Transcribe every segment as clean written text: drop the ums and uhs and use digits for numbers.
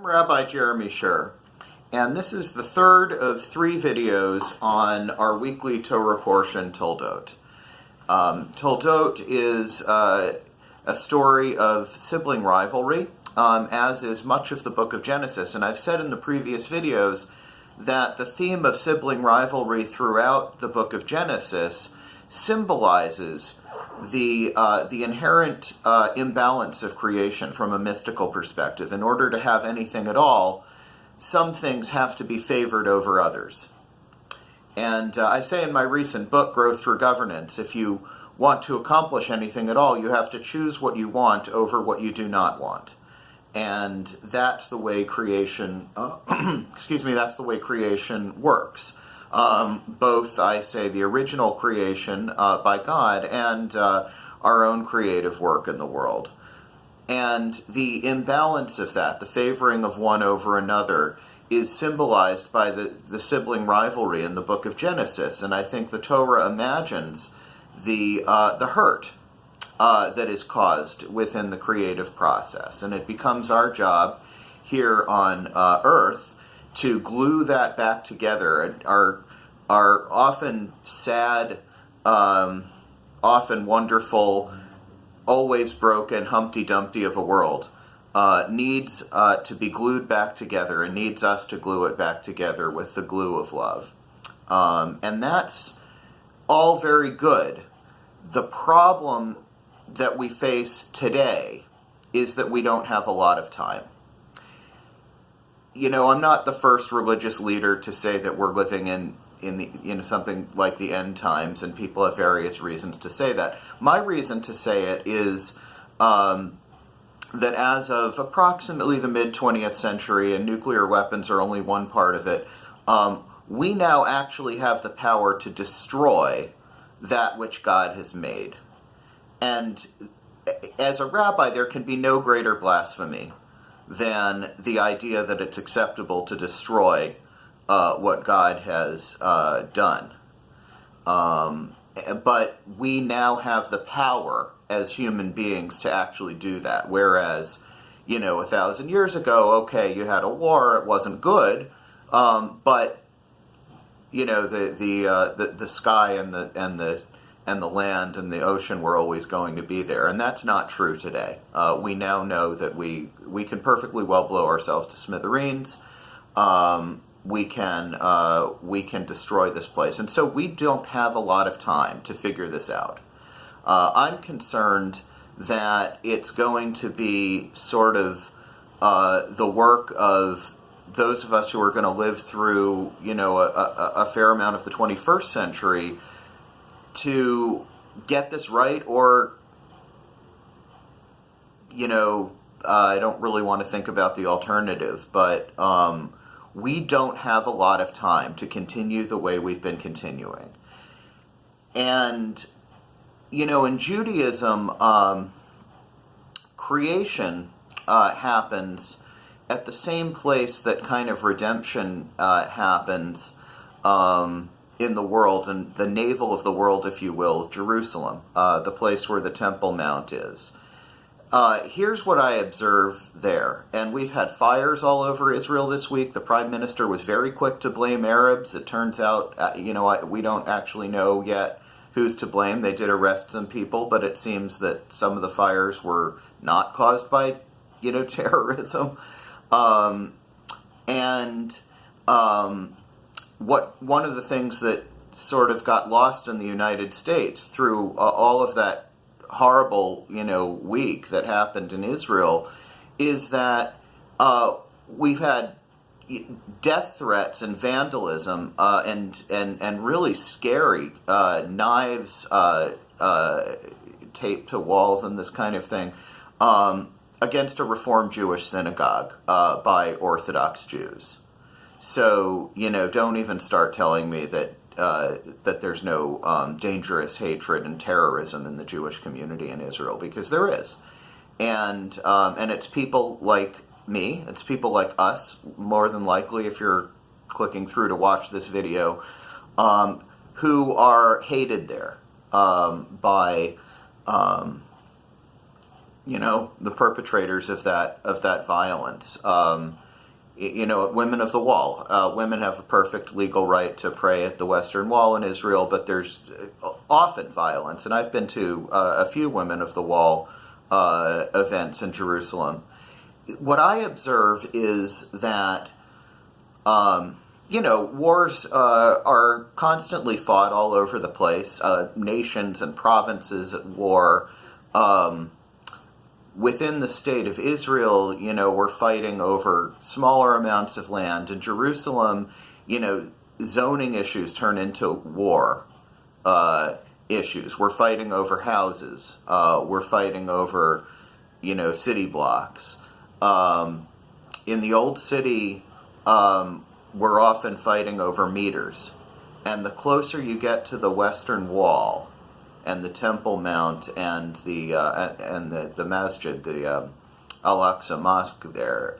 Rabbi Jeremy Scher, and this is the third of 3 videos on our weekly Torah portion, Toldot. Toldot is a story of sibling rivalry, as is much of the book of Genesis, and I've said in the previous videos that the theme of sibling rivalry throughout the book of Genesis symbolizes the inherent imbalance of creation from a mystical perspective. In order to have anything at all, some things have to be favored over others. And I say in my recent book, Growth Through Governance, if you want to accomplish anything at all, you have to choose what you want over what you do not want. And that's the way creation, that's the way creation works. Both, I say, the original creation by God and our own creative work in the world. And the imbalance of that, the favoring of one over another, is symbolized by the sibling rivalry in the book of Genesis. And I think the Torah imagines the hurt that is caused within the creative process. And it becomes our job here on earth to glue that back together. Our often sad, often wonderful, always broken Humpty Dumpty of a world needs to be glued back together, and needs us to glue it back together with the glue of love. And that's all very good. The problem that we face today is that we don't have a lot of time. You know, I'm not the first religious leader to say that we're living in something like the end times, and people have various reasons to say that. My reason to say it is that as of approximately the mid-20th century, and nuclear weapons are only one part of it, we now actually have the power to destroy that which God has made. And as a rabbi, there can be no greater blasphemy than the idea that it's acceptable to destroy what God has done. But we now have the power as human beings to actually do that. Whereas, 1,000 years ago, okay, you had a war, it wasn't good, but the sky and the land and the ocean were always going to be there, and that's not true today. We now know that we can perfectly well blow ourselves to smithereens. We can destroy this place, and so we don't have a lot of time to figure this out. I'm concerned that it's going to be sort of the work of those of us who are going to live through, a fair amount of the 21st century to get this right, or, I don't really want to think about the alternative, but we don't have a lot of time to continue the way we've been continuing. And, in Judaism, creation happens at the same place that kind of redemption happens in the world, and the navel of the world, if you will, Jerusalem, the place where the Temple Mount is. Here's what I observe there. And we've had fires all over Israel this week. The Prime Minister was very quick to blame Arabs. It turns out, we don't actually know yet who's to blame. They did arrest some people, but it seems that some of the fires were not caused by, terrorism. One of the things that sort of got lost in the United States through all of that horrible, week that happened in Israel is that we've had death threats and vandalism and really scary knives taped to walls and this kind of thing against a Reformed Jewish synagogue by Orthodox Jews. So, don't even start telling me that there's no dangerous hatred and terrorism in the Jewish community in Israel, because there is. And it's people like me, it's people like us, more than likely, if you're clicking through to watch this video, who are hated there by the perpetrators of that violence. women of the wall. Women have a perfect legal right to pray at the Western Wall in Israel, but there's often violence. And I've been to a few Women of the Wall events in Jerusalem. What I observe is that, wars are constantly fought all over the place. Nations and provinces at war. Within the state of Israel, we're fighting over smaller amounts of land. In Jerusalem, zoning issues turn into war issues. We're fighting over houses. We're fighting over, city blocks. In the old city, we're often fighting over meters. And the closer you get to the Western Wall and the Temple Mount and the masjid, the Al-Aqsa Mosque there,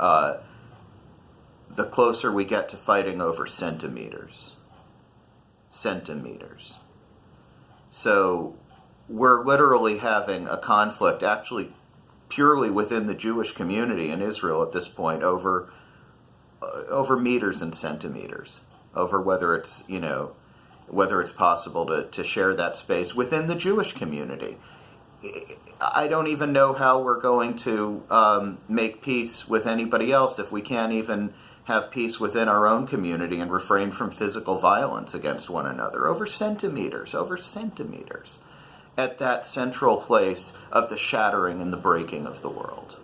the closer we get to fighting over centimeters. So we're literally having a conflict, actually purely within the Jewish community in Israel at this point, over meters and centimeters, over whether it's possible to share that space within the Jewish community. I don't even know how we're going to make peace with anybody else if we can't even have peace within our own community and refrain from physical violence against one another over centimeters, at that central place of the shattering and the breaking of the world.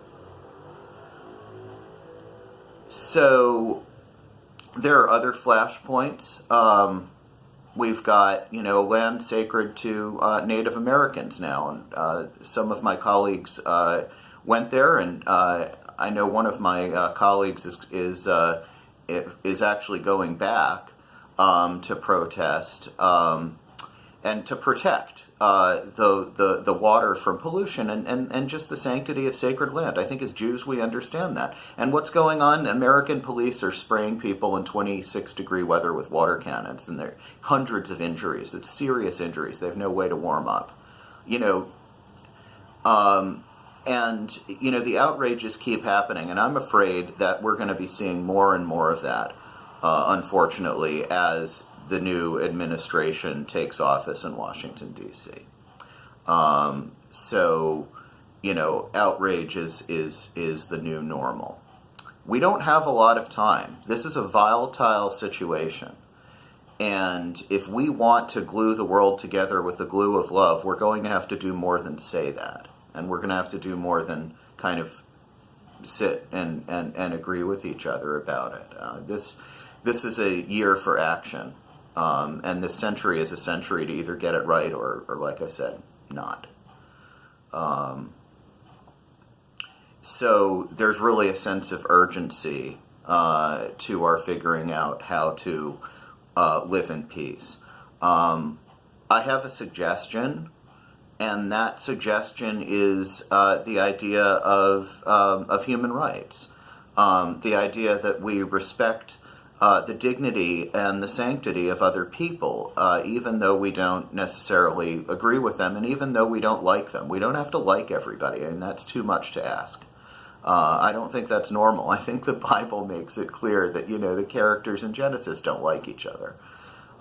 So there are other flashpoints. We've got, land sacred to Native Americans now, and some of my colleagues went there, and I know one of my colleagues is actually going back to protest and to protect the water from pollution and just the sanctity of sacred land. I think as Jews we understand that. And what's going on? American police are spraying people in 26-degree weather with water cannons, and there are hundreds of injuries. It's serious injuries. They have no way to warm up. The outrages keep happening, and I'm afraid that we're going to be seeing more and more of that, unfortunately, as the new administration takes office in Washington, D.C. Outrage is the new normal. We don't have a lot of time. This is a volatile situation. And if we want to glue the world together with the glue of love, we're going to have to do more than say that. And we're going to have to do more than kind of sit and agree with each other about it. This is a year for action. And this century is a century to either get it right or like I said, not. So there's really a sense of urgency to our figuring out how to live in peace. I have a suggestion, and that suggestion is the idea of human rights. The idea that we respect the dignity and the sanctity of other people, even though we don't necessarily agree with them, and even though we don't like them. We don't have to like everybody, and that's too much to ask. I don't think that's normal. I think the Bible makes it clear that, the characters in Genesis don't like each other.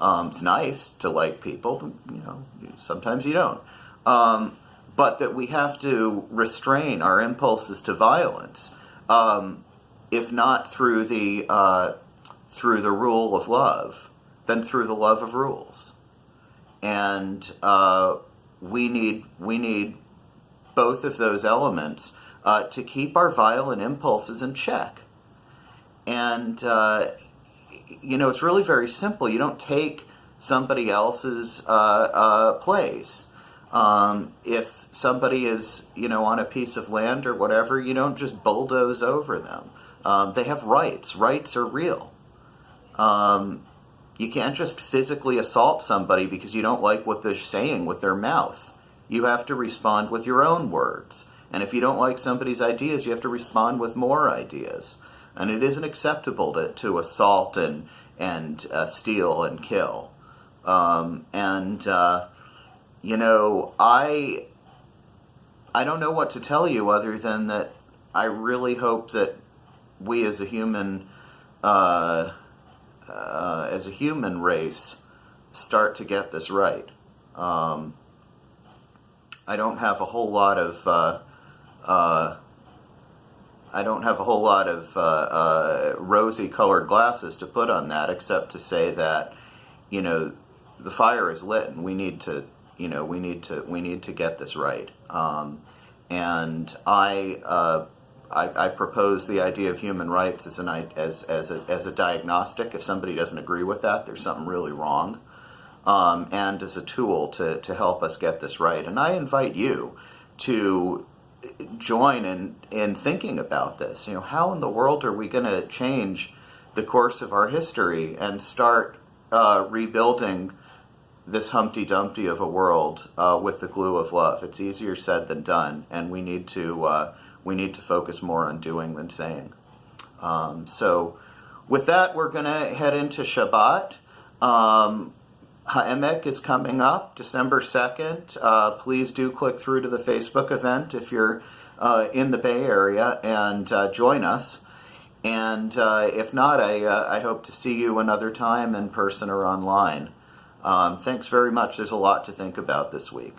It's nice to like people, but, sometimes you don't. But that we have to restrain our impulses to violence, if not through the rule of love, then through the love of rules. And we need both of those elements to keep our violent impulses in check. And it's really very simple. You don't take somebody else's place. If somebody is on a piece of land or whatever, you don't just bulldoze over them. They have rights. Rights are real. You can't just physically assault somebody because you don't like what they're saying with their mouth. You have to respond with your own words. And if you don't like somebody's ideas, you have to respond with more ideas. And it isn't acceptable to assault and steal and kill. I don't know what to tell you other than that I really hope that we as a human as a human race, start to get this right. I don't have a whole lot of rosy-colored glasses to put on that, except to say that, the fire is lit, and we need to get this right. And I propose the idea of human rights as a diagnostic. If somebody doesn't agree with that, there's something really wrong. And as a tool to help us get this right. And I invite you to join in thinking about this. How in the world are we going to change the course of our history and start rebuilding this Humpty Dumpty of a world with the glue of love? It's easier said than done, and we need to focus more on doing than saying. So with that, we're going to head into Shabbat. Ha'emek is coming up December 2nd. Please do click through to the Facebook event if you're in the Bay Area and join us. And if not, I hope to see you another time in person or online. Thanks very much. There's a lot to think about this week.